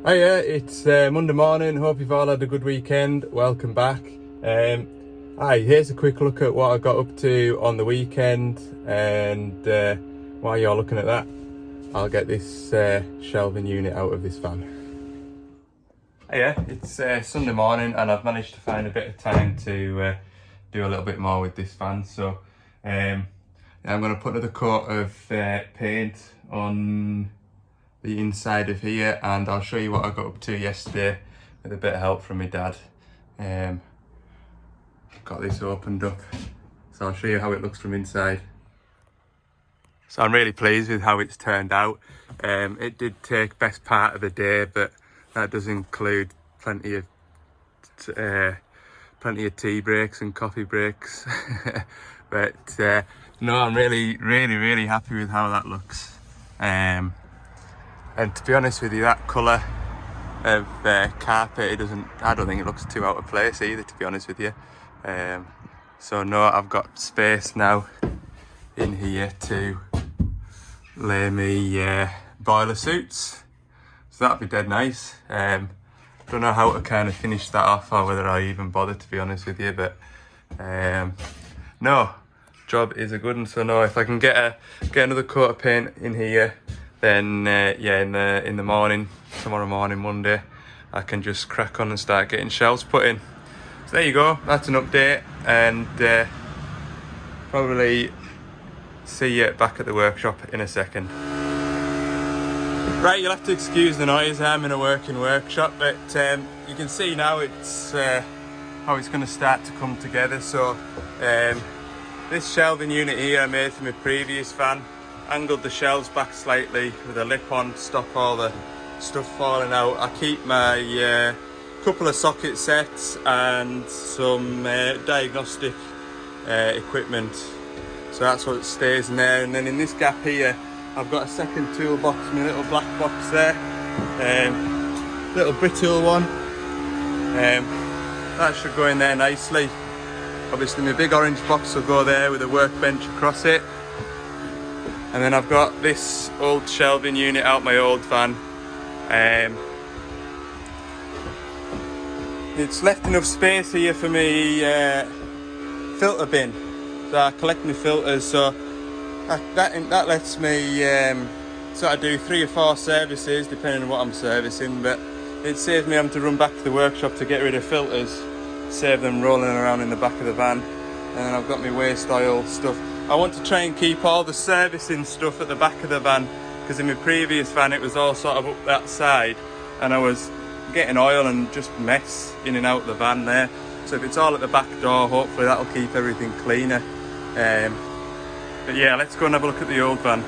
Hiya, it's Monday morning. Hope you've all had a good weekend. Welcome back. Here's a quick look at what I got up to on the weekend, and while you're looking at that, I'll get this shelving unit out of this van. Hiya, it's Sunday morning and I've managed to find a bit of time to do a little bit more with this van. So I'm going to put another coat of paint on the inside of here, and I'll show you what I got up to yesterday with a bit of help from my dad. Got this opened up, so I'll show you how it looks from inside. So I'm really pleased with how it's turned out. It did take best part of the day, but that does include plenty of tea breaks and coffee breaks. But no, I'm really happy with how that looks. And to be honest with you, that colour of carpet, I don't think it looks too out of place either, to be honest with you. So no, I've got space now in here to lay me boiler suits, so that'll be dead nice. Don't know how to kind of finish that off or whether I even bother, to be honest with you, but no, job is a good one. So no, if I can get another coat of paint in here, then in the morning, tomorrow morning, Monday, I can just crack on and start getting shelves put in. So there you go, that's an update, and probably see you back at the workshop in a second. Right, you'll have to excuse the noise. I'm in a working workshop, but you can see now it's how it's going to start to come together. So this shelving unit here I made for my previous van. Angled the shelves back slightly with a lip on, stop all the stuff falling out. I keep my couple of socket sets and some diagnostic equipment, so that's what stays in there. And then in this gap here, I've got a second toolbox, my little black box there, little brittle one. That should go in there nicely. Obviously my big orange box will go there with a workbench across it. And then I've got this old shelving unit out my old van. It's left enough space here for me filter bin. So I collect my filters, so that lets me sort of do 3 or 4 services depending on what I'm servicing, but it saves me having to run back to the workshop to get rid of filters, save them rolling around in the back of the van. And then I've got my waste oil stuff. I want to try and keep all the servicing stuff at the back of the van, because in my previous van it was all sort of up that side and I was getting oil and just mess in and out the van there. So if it's all at the back door, hopefully that'll keep everything cleaner. But yeah, let's go and have a look at the old van.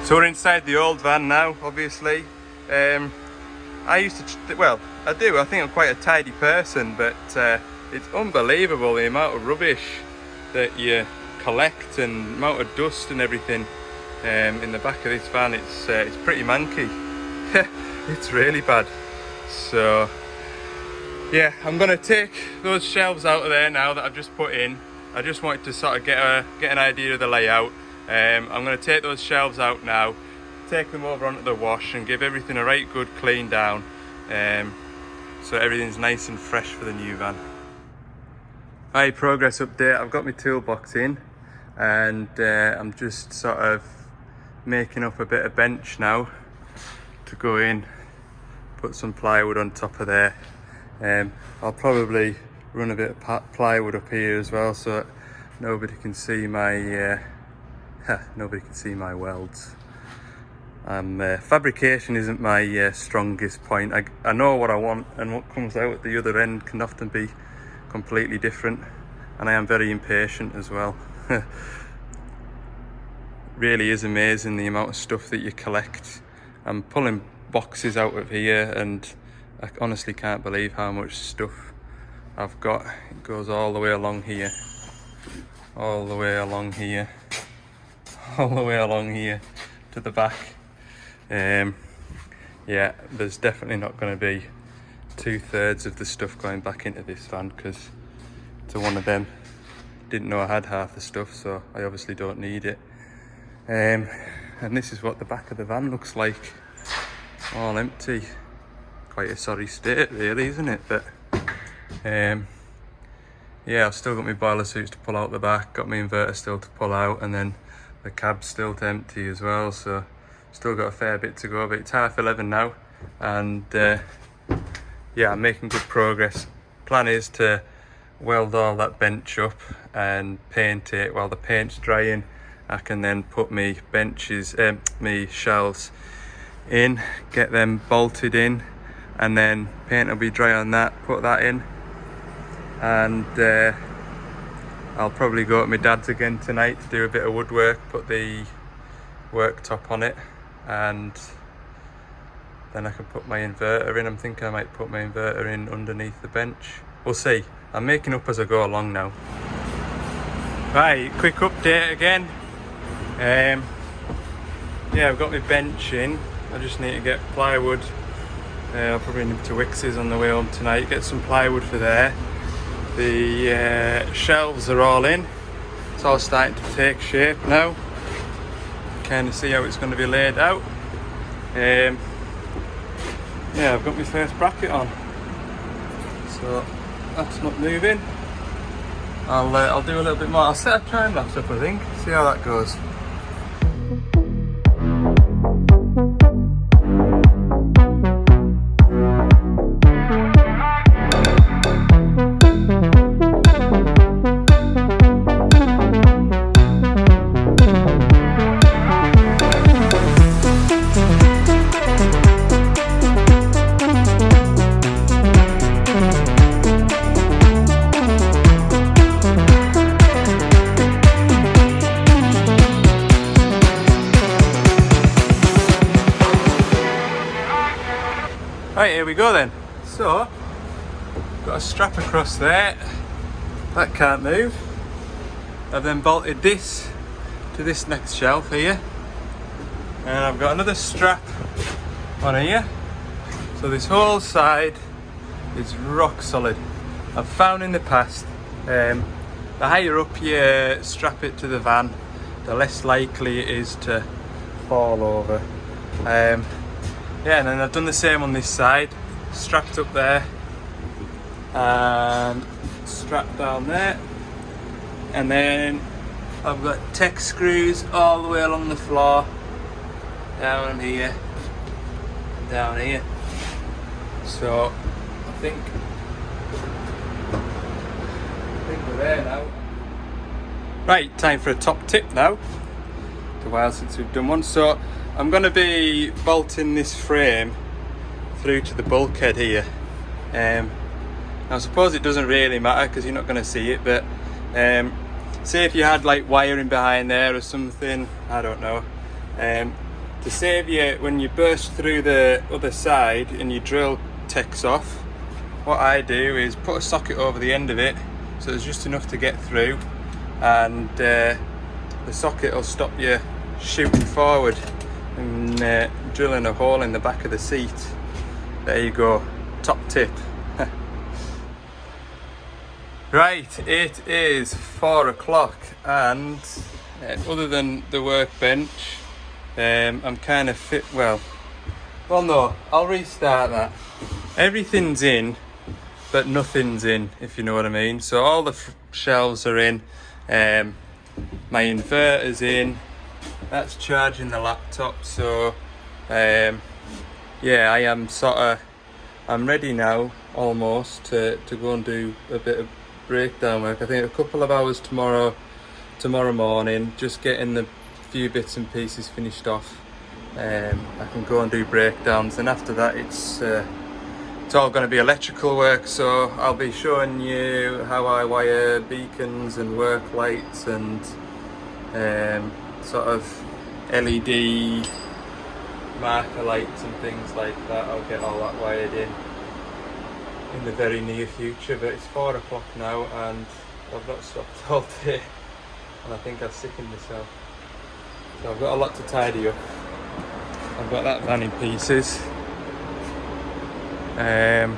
So we're inside the old van now, obviously. I used to, I think I'm quite a tidy person, but it's unbelievable the amount of rubbish that you collect and amount of dust and everything in the back of this van. It's pretty manky. It's really bad. So yeah, I'm gonna take those shelves out of there now that I've just put in. I just wanted to sort of get an idea of the layout. I'm gonna take those shelves out now, take them over onto the wash and give everything a right good clean down, so everything's nice and fresh for the new van. Hi, progress update. I've got my toolbox in and I'm just sort of making up a bit of bench now to go in, put some plywood on top of there. I'll probably run a bit of plywood up here as well, so that nobody can see my welds. Fabrication isn't my strongest point. I know what I want, and what comes out at the other end can often be completely different, and I am very impatient as well. Really is amazing the amount of stuff that you collect. I'm pulling boxes out of here and I honestly can't believe how much stuff I've got. It goes all the way along here, all the way along here, all the way along here to the back. Yeah, there's definitely not going to be 2/3 of the stuff going back into this van, because to one of them didn't know I had half the stuff, so I obviously don't need it. And this is what the back of the van looks like. all empty. Quite a sorry state really, isn't it? But yeah, I've still got my boiler suits to pull out the back, got my inverter still to pull out, and then the cab's still to empty as well, so still got a fair bit to go, but it's 11:30 now, and yeah, I'm making good progress. Plan is to weld all that bench up and paint it. While the paint's drying, I can then put my benches, my shelves in, get them bolted in, and then paint will be dry on that, put that in, and I'll probably go to my dad's again tonight to do a bit of woodwork, put the worktop on it, and then I can put my inverter in. I'm thinking I might put my inverter in underneath the bench. We'll see. I'm making up as I go along now. Right, quick update again. Yeah, I've got my bench in. I just need to get plywood. I'll probably nip to Wicks's on the way home tonight, get some plywood for there. The shelves are all in. It's all starting to take shape now. Kind of see how it's going to be laid out. Yeah, I've got my first bracket on, so that's not moving. I'll do a little bit more. I'll set a time lapse up, I think, see how that goes. Right, here we go then. So, got a strap across there. That can't move. I've then bolted this to this next shelf here. And I've got another strap on here. So this whole side is rock solid. I've found in the past, the higher up you strap it to the van, the less likely it is to fall over. Yeah, and then I've done the same on this side, strapped up there and strapped down there, and then I've got tech screws all the way along the floor, down here, down here. So I think we're there now. Right, time for a top tip now. It's a while since we've done one, so I'm going to be bolting this frame through to the bulkhead here. Now I suppose it doesn't really matter because you're not going to see it, but say if you had like wiring behind there or something, I don't know, to save you when you burst through the other side and your drill takes off, what I do is put a socket over the end of it so there's just enough to get through, and the socket will stop you shooting forward and drilling a hole in the back of the seat. There you go, top tip. Right, it is 4 o'clock, and other than the workbench, I'm kind of fit. Well no, I'll restart that. Everything's in, but nothing's in, if you know what I mean. So all the shelves are in, my inverter's in, that's charging the laptop, so yeah, I am I'm ready now almost to go and do a bit of breakdown work. I think a couple of hours tomorrow morning, just getting the few bits and pieces finished off. I can go and do breakdowns, and after that it's all going to be electrical work, so I'll be showing you how I wire beacons and work lights and sort of LED marker lights and things like that. I'll get all that wired in the very near future, but it's 4 o'clock now and I've not stopped all day and I think I've sickened myself. So I've got a lot to tidy up. I've got that van in pieces, and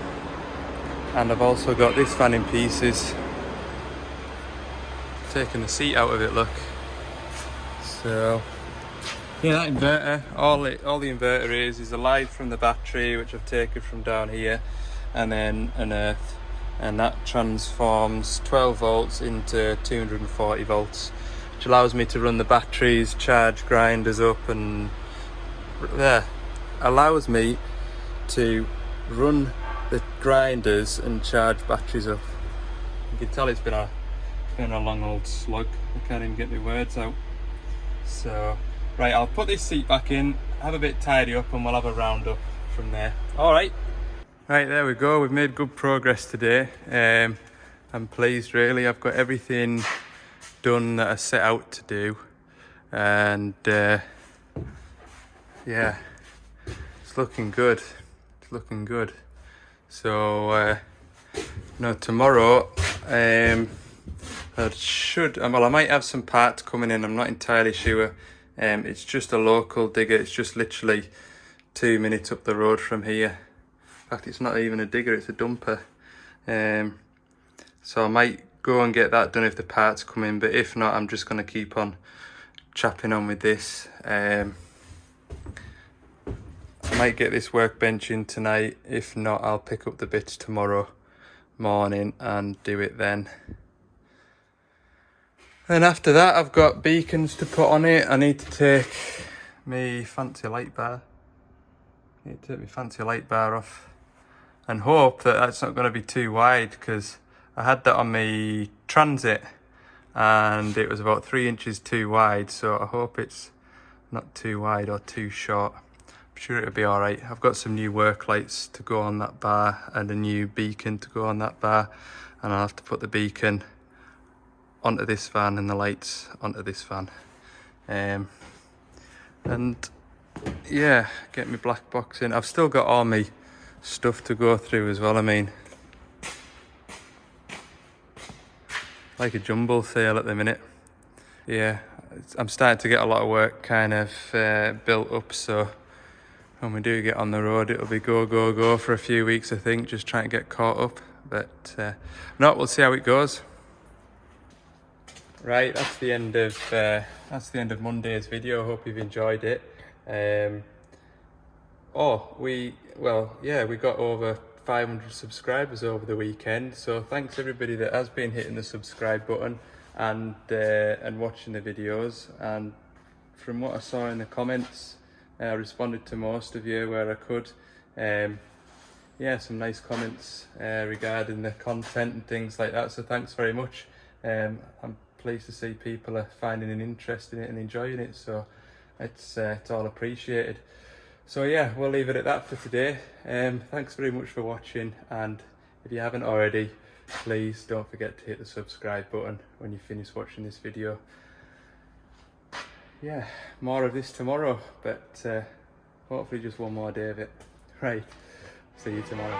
I've also got this van in pieces. Taking the seat out of it, look. So Yeah, that inverter, all the inverter is a light from the battery, which I've taken from down here, and then an earth, and that transforms 12 volts into 240 volts, which allows me to run the batteries, charge grinders up, and allows me to run the grinders and charge batteries up. You can tell it's been a long old slug. I can't even get my words out. So, right, I'll put this seat back in, have a bit tidy up, and we'll have a round up from there. All right. Right, there we go. We've made good progress today. I'm pleased, really. I've got everything done that I set out to do, and yeah, it's looking good. It's looking good. So, no, tomorrow, I might have some parts coming in. I'm not entirely sure. It's just a local digger. It's just literally 2 minutes up the road from here. In fact, it's not even a digger, it's a dumper. So I might go and get that done if the parts come in, but if not, I'm just going to keep on chapping on with this. I might get this workbench in tonight. If not, I'll pick up the bits tomorrow morning and do it then. Then after that, I've got beacons to put on it. I need to take my fancy light bar. Off and hope that that's not going to be too wide, because I had that on my Transit and it was about 3 inches too wide, so I hope it's not too wide or too short. I'm sure it'll be all right. I've got some new work lights to go on that bar and a new beacon to go on that bar, and I'll have to put the beacon onto this van and the lights onto this van, and yeah, get my black box in. I've still got all my stuff to go through as well. I mean, like a jumble sale at the minute. Yeah, I'm starting to get a lot of work kind of built up, so when we do get on the road, it'll be go for a few weeks, I think, just trying to get caught up. But no, we'll see how it goes. Right, that's the end of Monday's video. Hope you've enjoyed it. We got over 500 subscribers over the weekend, so thanks everybody that has been hitting the subscribe button and watching the videos. And from what I saw in the comments, I responded to most of you where I could. Some nice comments regarding the content and things like that, so thanks very much. I'm pleased to see people are finding an interest in it and enjoying it, so it's all appreciated. So yeah, we'll leave it at that for today. Thanks very much for watching, and if you haven't already, please don't forget to hit the subscribe button when you finish watching this video. Yeah, more of this tomorrow, but hopefully just one more day of it. Right, see you tomorrow.